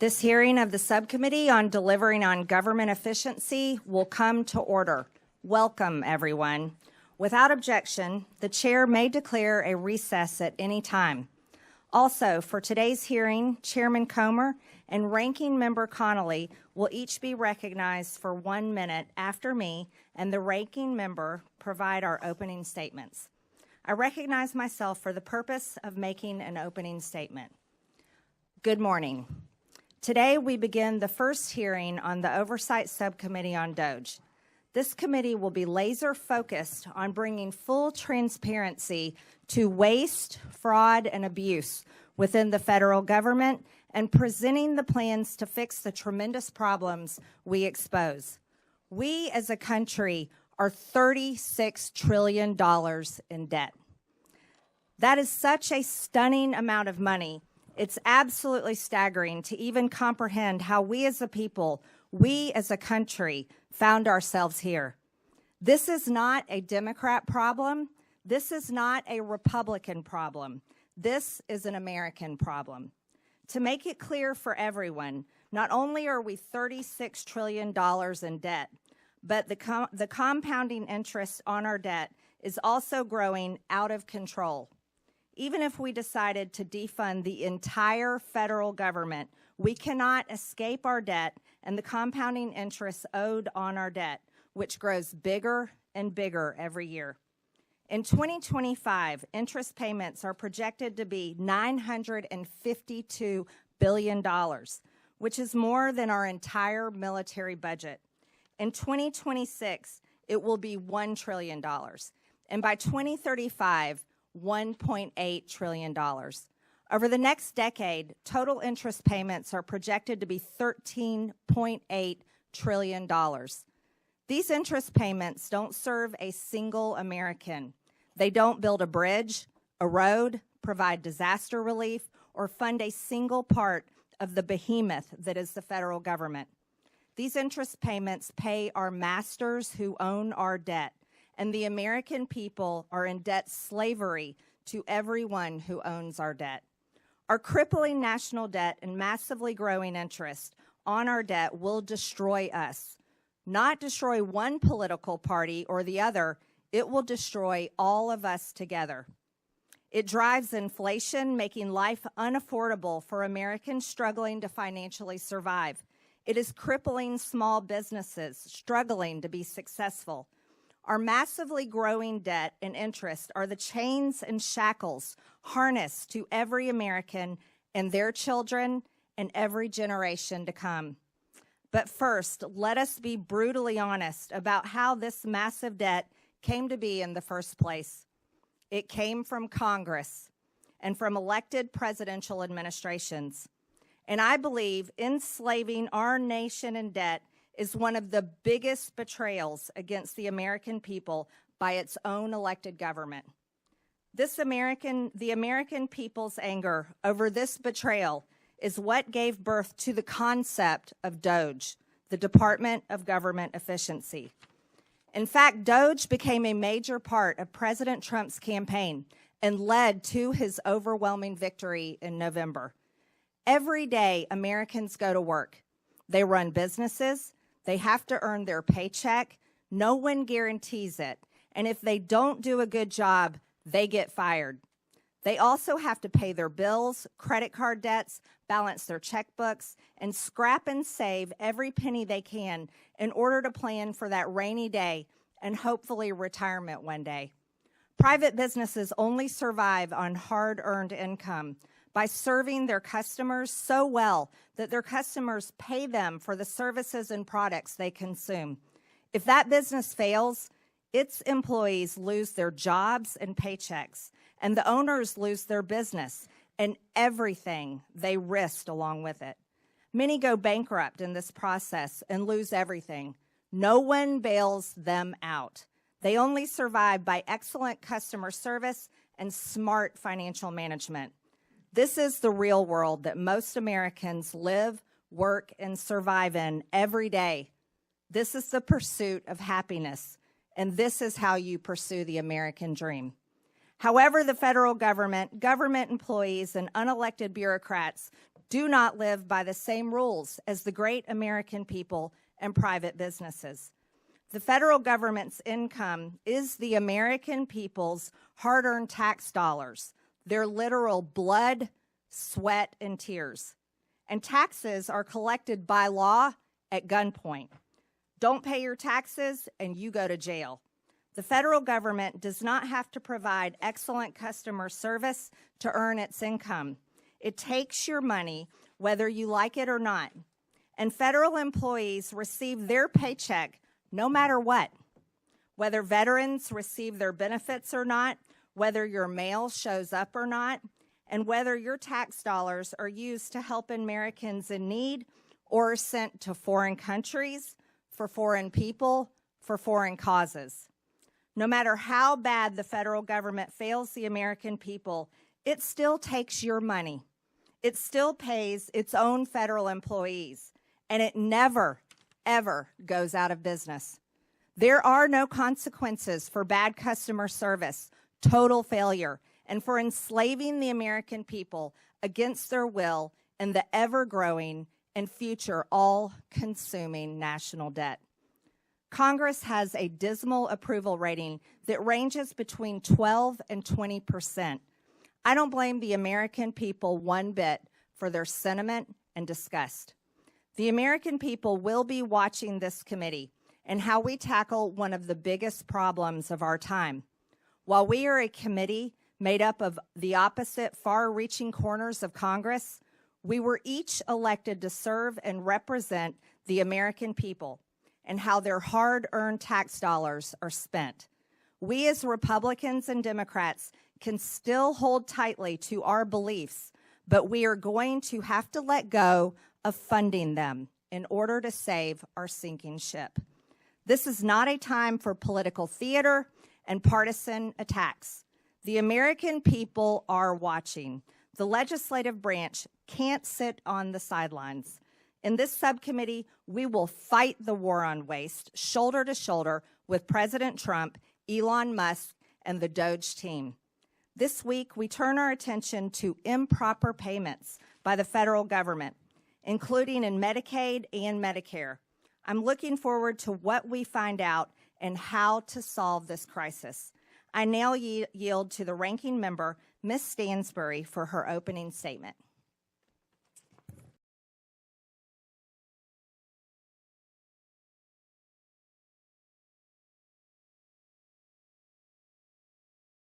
This hearing of the Subcommittee on Delivering on Government Efficiency will come to order. Welcome, everyone. Without objection, the Chair may declare a recess at any time. Also, for today's hearing, Chairman Comer and Ranking Member Connolly will each be recognized for 1 minute after me and the Ranking Member provide our opening statements. I recognize myself for the purpose of making an opening statement. Good morning. Today, we begin the first hearing on the Oversight Subcommittee on DOGE. This committee will be laser focused on bringing full transparency to waste, fraud, and abuse within the federal government and presenting the plans to fix the tremendous problems we expose. We as a country are $36 trillion in debt. That is such a stunning amount of money. It's absolutely staggering to even comprehend how we as a people, we as a country, found ourselves here. This is not a Democrat problem. This is not a Republican problem. This is an American problem. To make it clear for everyone, not only are we $36 trillion in debt, but the compounding interest on our debt is also growing out of control. Even if we decided to defund the entire federal government, we cannot escape our debt and the compounding interest owed on our debt, which grows bigger and bigger every year. In 2025, interest payments are projected to be $952 billion, which is more than our entire military budget. In 2026, it will be $1 trillion, and by 2035, $1.8 trillion. Over the next decade, total interest payments are projected to be $13.8 trillion. These interest payments don't serve a single American. They don't build a bridge, a road, provide disaster relief, or fund a single part of the behemoth that is the federal government. These interest payments pay our masters who own our debt, and the American people are in debt slavery to everyone who owns our debt. Our crippling national debt and massively growing interest on our debt will destroy us. Not destroy one political party or the other, it will destroy all of us together. It drives inflation, making life unaffordable for Americans struggling to financially survive. It is crippling small businesses struggling to be successful. Our massively growing debt and interest are the chains and shackles harnessed to every American and their children and every generation to come. But first, let us be brutally honest about how this massive debt came to be in the first place. It came from Congress and from elected presidential administrations. And I believe enslaving our nation in debt is one of the biggest betrayals against the American people by its own elected government. The American people's anger over this betrayal is what gave birth to the concept of DOGE, the Department of Government Efficiency. In fact, DOGE became a major part of President Trump's campaign and led to his overwhelming victory in November. Every day, Americans go to work. They run businesses. They have to earn their paycheck. No one guarantees it. And if they don't do a good job, they get fired. They also have to pay their bills, credit card debts, balance their checkbooks, and scrap and save every penny they can in order to plan for that rainy day and hopefully retirement one day. Private businesses only survive on hard-earned income by serving their customers so well that their customers pay them for the services and products they consume. If that business fails, its employees lose their jobs and paychecks, and the owners lose their business and everything they risked along with it. Many go bankrupt in this process and lose everything. No one bails them out. They only survive by excellent customer service and smart financial management. This is the real world that most Americans live, work, and survive in every day. This is the pursuit of happiness, and this is how you pursue the American dream. However, the federal government, government employees, and unelected bureaucrats do not live by the same rules as the great American people and private businesses. The federal government's income is the American people's hard-earned tax dollars, their literal blood, sweat, and tears. And taxes are collected by law at gunpoint. Don't pay your taxes and you go to jail. The federal government does not have to provide excellent customer service to earn its income. It takes your money whether you like it or not. And federal employees receive their paycheck no matter what. Whether veterans receive their benefits or not, whether your mail shows up or not, and whether your tax dollars are used to help Americans in need or are sent to foreign countries, for foreign people, for foreign causes. No matter how bad the federal government fails the American people, it still takes your money. It still pays its own federal employees, and it never, ever goes out of business. There are no consequences for bad customer service, total failure, and for enslaving the American people against their will in the ever-growing and future all-consuming national debt. Congress has a dismal approval rating that ranges between 12 and 20%. I don't blame the American people one bit for their sentiment and disgust. The American people will be watching this committee and how we tackle one of the biggest problems of our time. While we are a committee made up of the opposite far-reaching corners of Congress, we were each elected to serve and represent the American people and how their hard-earned tax dollars are spent. We as Republicans and Democrats can still hold tightly to our beliefs, but we are going to have to let go of funding them in order to save our sinking ship. This is not a time for political theater and partisan attacks. The American people are watching. The legislative branch can't sit on the sidelines. In this subcommittee, we will fight the war on waste shoulder to shoulder with President Trump, Elon Musk, and the DOGE team. This week, we turn our attention to improper payments by the federal government, including in Medicaid and Medicare. I'm looking forward to what we find out and how to solve this crisis. I now yield to the ranking member, Ms. Stansbury, for her opening statement.